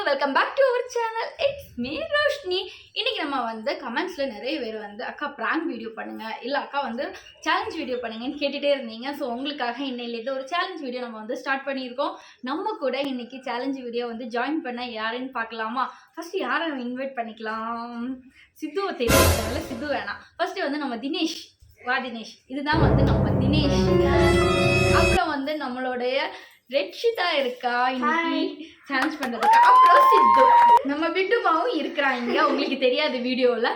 Welcome back to our channel. It's me Roshini. இன்னைக்கு நம்ம வந்து கமெண்ட்ஸ்ல நிறைய பேர் வந்து அக்கா பிராங்க் வீடியோ பண்ணுங்க, இல்ல அக்கா வந்து சேலஞ்ச் வீடியோ பண்ணுங்கன்னு கேட்டுட்டே இருந்தீங்க. ஸோ உங்களுக்காக இன்னையிலேருந்து ஒரு சேலஞ்ச் வீடியோ நம்ம வந்து ஸ்டார்ட் பண்ணியிருக்கோம். நம்ம கூட இன்னைக்கு சேலஞ்ச் வீடியோ வந்து ஜாயின் பண்ண யாருன்னு பார்க்கலாமா? ஃபர்ஸ்ட் யாரை இன்வைட் பண்ணிக்கலாம்? சித்துவை தெரியாதனால சித்து வேணாம். ஃபர்ஸ்ட் வந்து நம்ம தினேஷ். வா தினேஷ். இதுதான் வந்து நம்ம தினேஷ். அப்புறம் வந்து நம்மளுடைய ரெட்ஷிதா இருக்கா இன்னைக்கு சேலஞ்ச் பண்றதுக்கு. அப்புறம் சித்து, நம்ம விட்டுமாவும் இருக்கிறாங்க, உங்களுக்கு தெரியாது வீடியோல.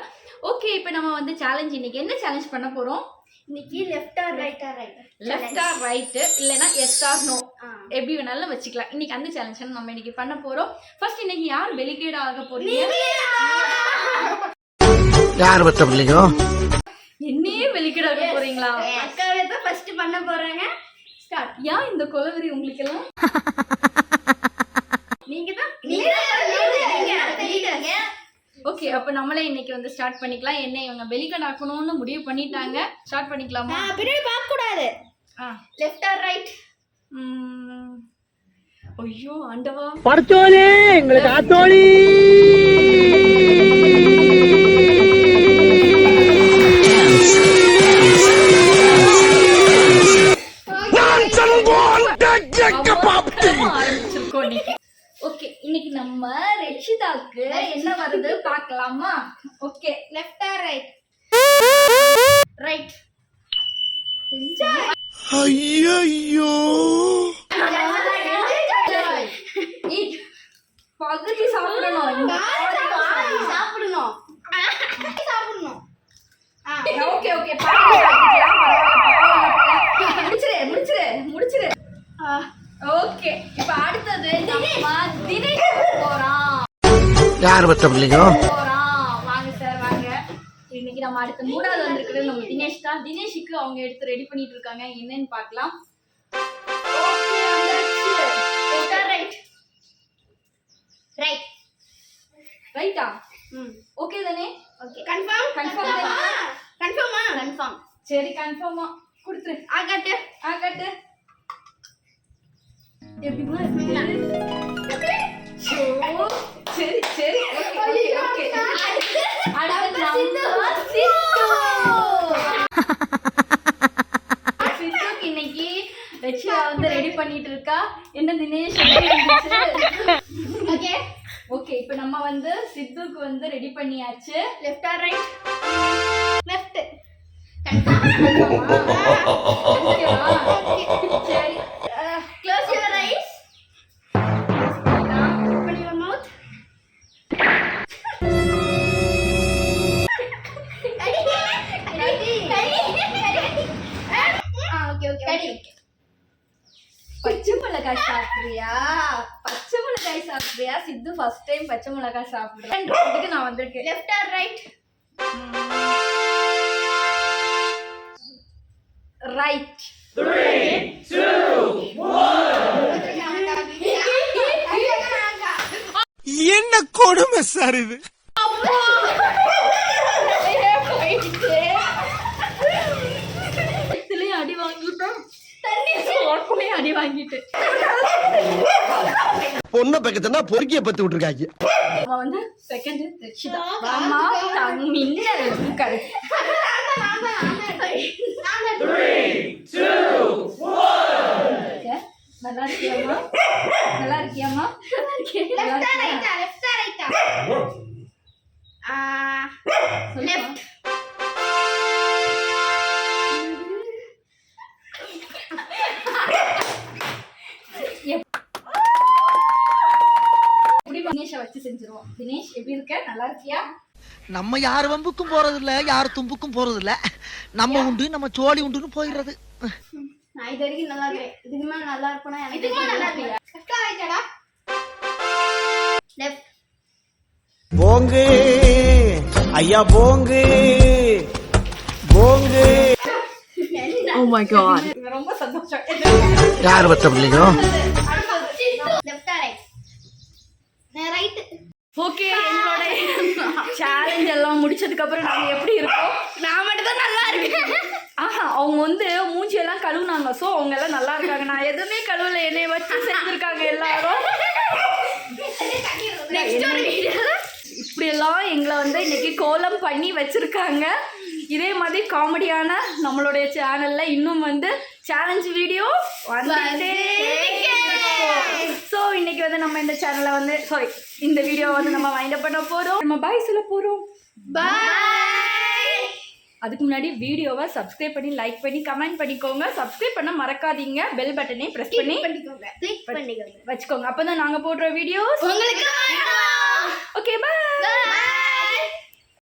ஓகே, இப்போ நம்ம வந்து சேலஞ்ச் இன்னைக்கு என்ன சேலஞ்ச் பண்ண போறோம்? இன்னைக்கு லெஃப்ட் ஆர் ரைட் இல்லனா எஸ் ஆர் நோ எப்படி வேணாலும் வச்சுக்கலாம். இன்னைக்கு அந்த சேலஞ்ச் நம்ம இன்னைக்கு பண்ண போறோம். ஃபர்ஸ்ட் இன்னைக்கு யார் வெளிகேட ஆக போறீங்க? யார் வத்தபிள்ளைங்க? என்னையே வெளிகேட ஆக போறீங்களா? அக்காவே தான் ஃபர்ஸ்ட் பண்ண போறாங்க. ஸ்டார்ட். ஏன் இந்த கொலவெறி உங்களுக்கு எல்லாம்? ஓகே, அப்ப நம்மளே இன்னைக்கு வந்து ஸ்டார்ட் பண்ணிக்கலாம். என்ன இவங்க வெளிகேட ஆக்கணும்னு முடிவு பண்ணிட்டாங்க. ஸ்டார்ட் பண்ணிக்கலாமா? பின்னாடி பார்க்க கூடாது. Left or right? ஐயோ ஆண்டவா, படுத்தோலே எங்களுக்கு ஆத்தோலி. ஓகே, இன்னைக்கு நம்ம ரெட்ஷிதாக்கு என்ன வருது பார்க்கலாமா? Okay, left or right? Right. ஐயோ பகுதி சாப்பிடணும். சாப்பிடணும். Okay okay, முடிச்சிரு. ஓகே, இப்போ அடுத்தது நம்ம தினேஷ் போறோம். யார் வத்தபிள்ளைங்க? வாங்க சார் வாங்க. இன்னைக்கு நம்ம அடுத்த மூணாவது வந்திருக்கிறது நம்ம தினேஷ் தான். தினேஷுக்கு அவங்க எடுத்து ரெடி பண்ணிட்டு இருக்காங்க, என்னன்னு பார்க்கலாம். ரைட்டா? ஓகே தானே? Okay, confirm. கன்ஃபார்மா? கன்ஃபார்ம். சரி, கன்ஃபார்மா கொடுத்துரு. ஆகட்டு. எப்படிமா இருக்கு? சரி. ஓகே. சித்துக்கு இன்னைக்கு ரெட்ஷிதா வந்து ரெடி பண்ணிட்டு இருக்கா. என்ன தினேஷ்? ஓகே, இப்போ நம்ம வந்து சித்துக்கு வந்து ரெடி பண்ணியாச்சு. Left or right? லெஃப்ட். சரி, Close your eyes. Open your mouth. Okay. பச்சை மிளகாய் சாப்பிடுறியா? சித்து ஃபர்ஸ்ட் டைம் பச்சை மிளகாய் சாப்பிடுறேன். நான் வந்திருக்கேன். Left or right? ரைட். 3, 2, 1. என்ன கொடுமை சார் இது? அடி வாங்கிட்டு பொண்ணை பக்கத்துனா பொறுக்கிய பத்து விட்டுருக்காங்க. வந்து செகண்ட் ரெட்ஷிதா. மாமா தங்கின கரு. 3, 2, 1. நல்லா இருக்கியாமா? Left or right? Left. தினேஷை வச்சு செஞ்சிருவோம். தினேஷ் எப்படி இருக்க? நல்லா இருக்கியா? நம்ம யார் வம்புக்கும் போறது இல்ல, யார் தும்புக்கும் போறது இல்ல. நம்ம உண்டு, நம்ம சோழி உண்டுன்னு போயிடுறது. நான் இது வரைக்கும் நல்லா இருக்கேன். இதுக்கு மேல நல்லா இருப்பேனா? இதுக்கு நல்லா இருக்கியா? லெஃப்ட் ஆர் ரைட்டா? லெஃப்ட். போங்கு ஐயா, போங்கு. Oh my god, ரொம்ப சந்தோஷம். யார் வத்தபிள்ளைங்க? Left or right? Right. Okay, எங்களோட சேலஞ்ச் எல்லாம் முடிச்சதுக்கு அப்புறம் நாங்க எப்படி இருக்கோம்? நான் மட்டும் தான் நல்லா இருக்கேன். அவங்க வந்து மூஞ்சி எல்லாம் கழுவுனாங்க. ஸோ அவங்க எல்லாம் நல்லா இருக்காங்க. நான் எதுவுமே கழுவல, என்னை வச்சு செஞ்சிருக்காங்க எல்லாரும். நெக்ஸ்ட் ஒரு வீடியோல இப்படியெல்லாம் எங்களை வந்து இன்னைக்கு கோலம் பண்ணி வச்சிருக்காங்க. இதே மாதிரி காமெடியான நம்மளுடைய சேனல்ல இன்னும் வந்து சேலஞ்ச் வீடியோ வந்துட்டே. ஸோ இன்னைக்கு வந்து நம்ம இந்த சேனலை வந்து இந்த வீடியோ வந்து நம்ம வைண்ட் அப் பண்ண போறோம். நம்ம பாய் சொல்ல போறோம். பாய். அதுக்கு முன்னாடி வீடியோவை சப்ஸ்கிரைப் பண்ணி லைக் பண்ணி கமெண்ட் பண்ணிக்கோங்க. சப்ஸ்கிரைப் பண்ண மறக்காதீங்க. பெல் பட்டனை பிரஸ் பண்ணி கிளிக் பண்ணிக்கோங்க. வச்சுக்கோங்க. அப்பதான் நாங்க போடுற வீடியோஸ் உங்களுக்கு ஓகே. பாய்.